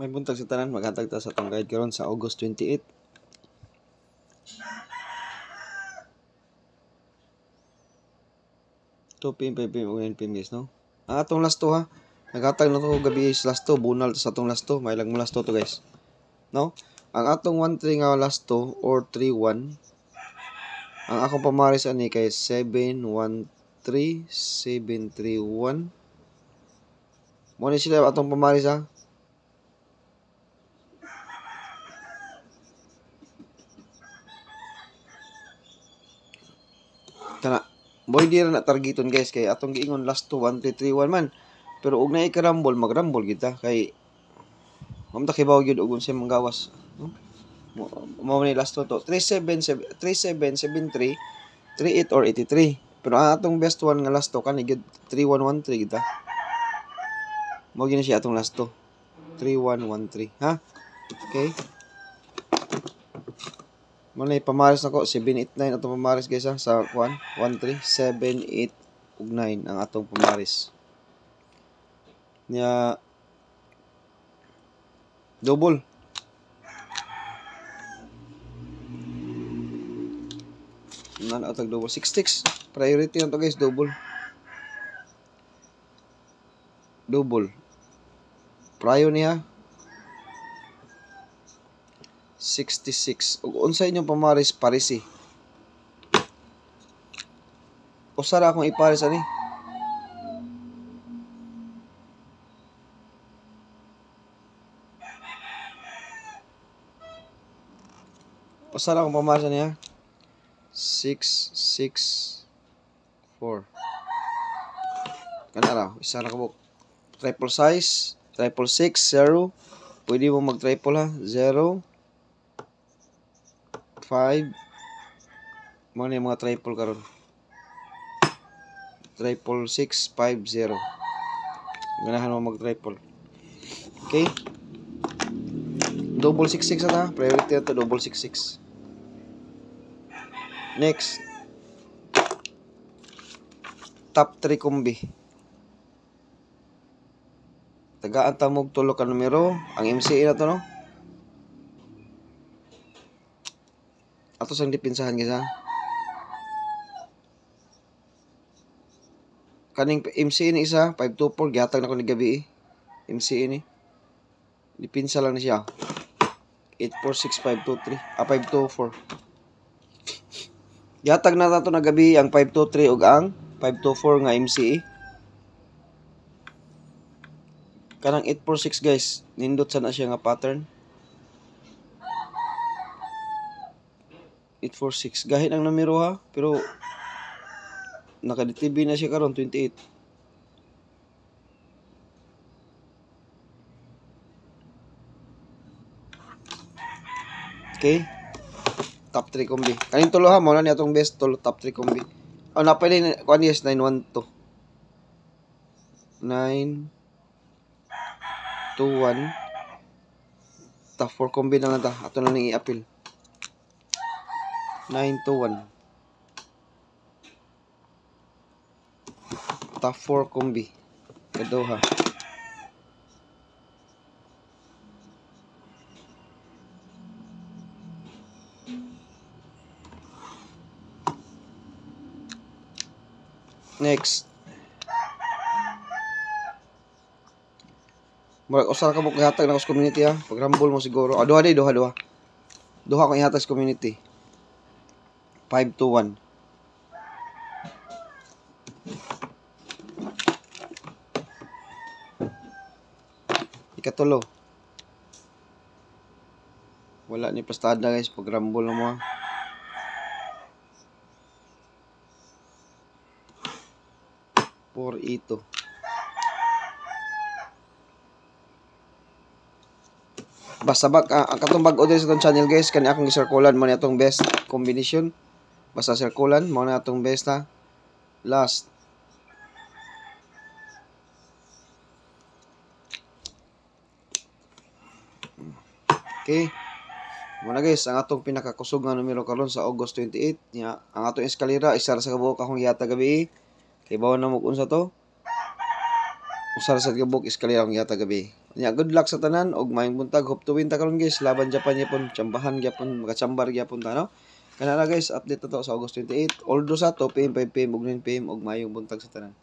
May buntag sa tanan, maghatag ta sa tong guide karon sa August 28. PM, 5 PM, 9 PM guys, no? Ang atong last to ha. Naghatag na to gabi is last to, bunal sa atong last to. May lang mo last to guys. No? Ang atong 1-3 nga last to or 3-1. Ang akong pamaris ani kay 7-1-3, 7-3-1. Mo ni sila atong pamaris ha. Kana boy di ra na targeton guys kay atong giingon last to 1-3-3-1 man. Pero ug naay karambol, magrambol kita kay mamta kibaw gyud og unsay manggawas, no? Mo ni last to 3-7, 3-7, 7-3, 3-8 or 83. Pero ang atong best one nga last to kani gyud 3-1-1-3 kita. Mo gyud siya atong last to 3-1-1-3, ha? Okay? Mo na pamaris nako 7-8-9 atong pamaris guys ha sa 1-1-3, 7-8 ug 9 ang atong pamaris. Nya double. Nan atag double 6-6. Priority na to guys, double. Double. Prior niya 66. Ug unsa inyong pamaris parisi. Usara akong iparis ani. Usara akong pamaris niya. 6-6-4. Kana isa ra ka triple size, triple 6, 0. Pwede mo mag-triple ha. 0, 5. Mo ni mga triple karon. Triple 6, 5, 0. Ganahan mo mag-triple. Okay? Double 6-6 na. Priority na to, double 6-6. Next. Top 3 kombi. Tagaan ta mog tulo ka numero. Ang MCA na to, no? Ato sang dipinsahan guys ha. Kaning MCA ni isa 524 gihatag na ko ni gabi MCA ni. Dipinsa lang ni siya. 846523 524. Gihatag na nato na gabi ang 523 ug ang 524 nga MCA. Kanang 846 guys, nindot sana siya nga pattern. 846 gahit ang numero ha, pero naka-DTB na siya karon 28. Okay? Top 3 kombi. Kaning tulo ha, mo na ni atong best tulo top 3 kombi. Oh, napay ni kuan yes 912. 9 2 1 top 4 kombi na lang ta. Ato na ning i-appeal. 9 2 1. Top 4 kombi. Kaduha. Next. Murag usar ka mo gihatag na sa community ha. Pag rumble mo siguro. Duha di, duha. Duha ko ihatag sa community. 5-1. Ikatulo. Wala ni pastada guys pag rumble na mo ha. For ito. Basta ang katong bag-o din sa itong channel guys, kani akong circulan mo na itong best combination. Basta circulan mo na itong best ha. Last. Okay. Muna guys, ang atong pinakakusog nga numero karon sa August 28 nya, ang atong eskalera isa sa kabuok akong yata gabi. Kay bawon na mo unsa to? usar sa gabok eskalera ang yata gabi. Nya good luck sa tanan og maayong buntag. Hope to win ta karon guys. Laban Japan yapon, tsambahan gyapon, makachambar gyapon ta no. Kana na guys, update na to sa August 28. Although sa 2 PM, 5 PM ug 9 PM og maayong buntag sa tanan.